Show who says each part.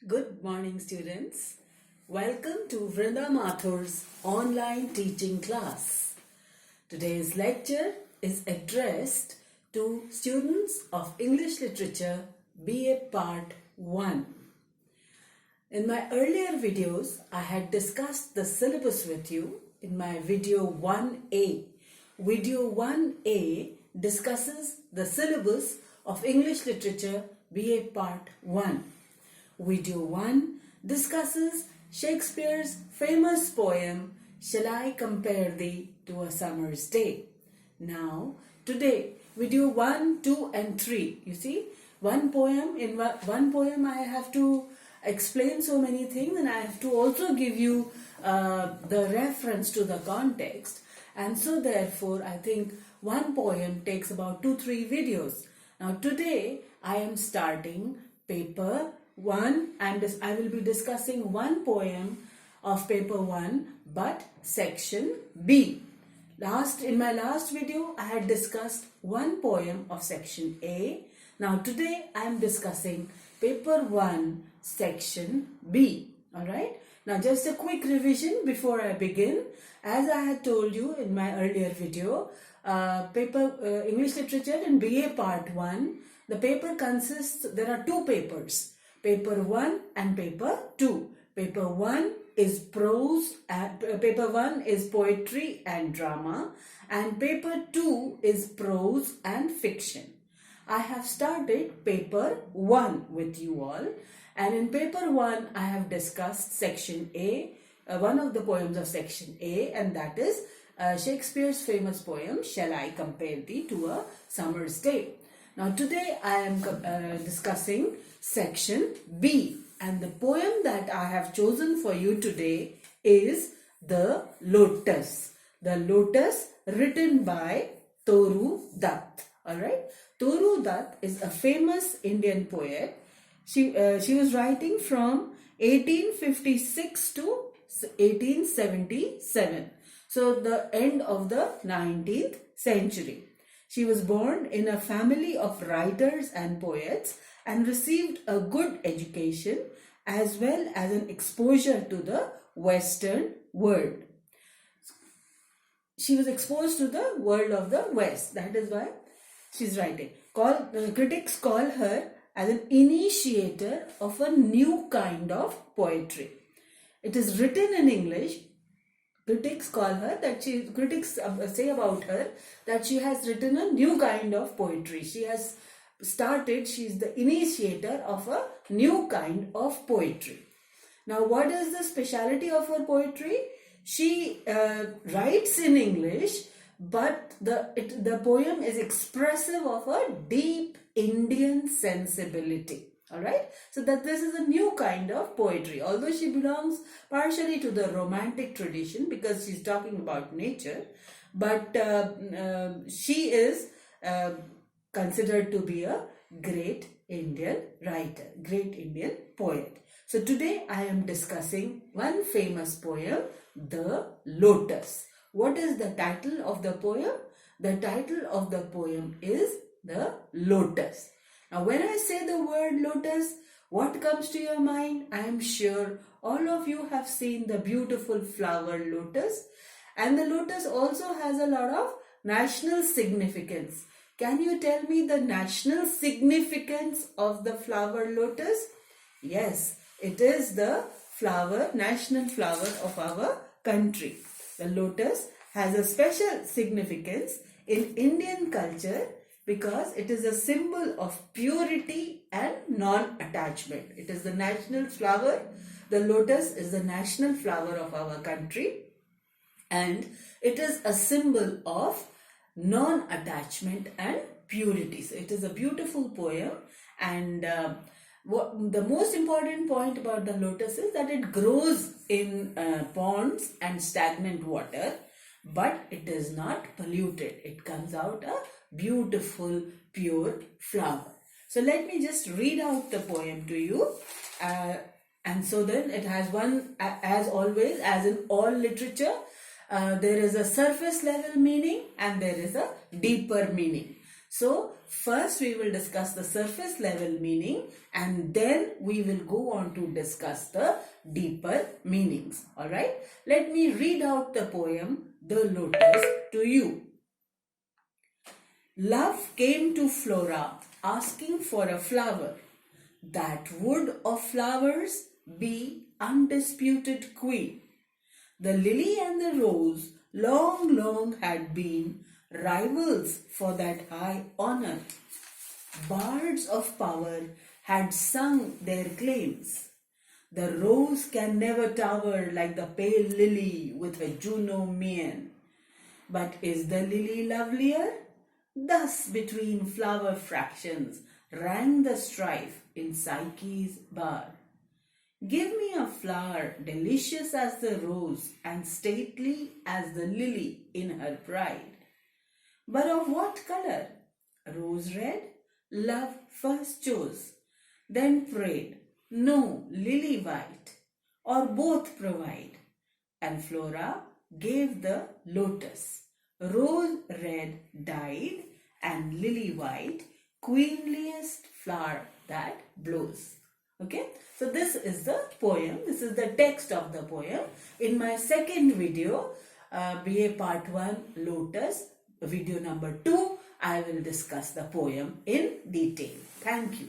Speaker 1: Good morning, students. Welcome to Vrinda Mathur's online teaching class. Today's lecture is addressed to students of English Literature BA Part 1. In my earlier videos, I had discussed the syllabus with you in my video 1A. Video 1A discusses the syllabus of English Literature BA Part 1. Video 1 discusses Shakespeare's famous poem, Shall I Compare Thee to a Summer's Day? Now, today, video 1, 2 and 3, you see, one poem I have to explain so many things, and I have to also give you the reference to the context, and so therefore I think one poem takes about 2-3 videos. Now today I am starting paper 1 and I will be discussing one poem of paper 1 but section B. In my last video I had discussed one poem of section A. Now today I am discussing paper 1 section B. Alright. Now just a quick revision before I begin. As I had told you in my earlier video, English Literature in BA Part 1, the paper consists, there are two papers. Paper 1 and paper 2. Paper 1 is prose, paper 1 is poetry and drama, and paper 2 is prose and fiction. I have started paper 1 with you all, and in paper 1 I have discussed section A, one of the poems of section A, and that is Shakespeare's famous poem, Shall I Compare Thee to a Summer's Day? Now today I am discussing section B, and the poem that I have chosen for you today is The Lotus. The Lotus, written by Toru Dutt. Alright, Toru Dutt is a famous Indian poet. She was writing from 1856 to 1877. So the end of the 19th century. She was born in a family of writers and poets and received a good education as well as an exposure to the Western world. She was exposed to the world of the West. That is why she's writing. Critics call her as an initiator of a new kind of poetry. It is written in English. Critics say about her that she has written a new kind of poetry. She is the initiator of a new kind of poetry. Now, what is the speciality of her poetry? She writes in English, but the poem is expressive of a deep Indian sensibility. Alright, so that this is a new kind of poetry, although she belongs partially to the romantic tradition because she's talking about nature, but she is considered to be a great Indian writer, great Indian poet. So today I am discussing one famous poem, The Lotus. What is the title of the poem? The title of the poem is The Lotus. Now when I say the word lotus, what comes to your mind? I am sure all of you have seen the beautiful flower lotus, and the lotus also has a lot of national significance. Can you tell me the national significance of the flower lotus? Yes, it is the national flower of our country. The lotus has a special significance in Indian culture because it is a symbol of purity and non-attachment. It is the national flower. The lotus is the national flower of our country, and it is a symbol of non-attachment and purity. So it is a beautiful poem, and the most important point about the lotus is that it grows in ponds and stagnant water, but it is not polluted. It comes out a beautiful pure flower. So let me just read out the poem to you, and so then it has one, as always, as in all literature, there is a surface level meaning and there is a deeper meaning. So first we will discuss the surface level meaning and then we will go on to discuss the deeper meanings. Alright, let me read out the poem The Lotus to you. Love came to Flora asking for a flower that would of flowers be undisputed queen. The lily and the rose long had been rivals for that high honor. Bards of power had sung their claims. The rose can never tower like the pale lily with her Juno mien. But is the lily lovelier? Thus between flower fractions rang the strife in Psyche's bar. Give me a flower delicious as the rose and stately as the lily in her pride. But of what color? Rose red? Love first chose, then prayed, no, lily white, or both provide. And Flora gave the lotus. Rose red died and lily white, queenliest flower that blows. Okay, so this is the poem. This is the text of the poem. In my second video, BA Part 1 Lotus, video number 2, I will discuss the poem in detail. Thank you.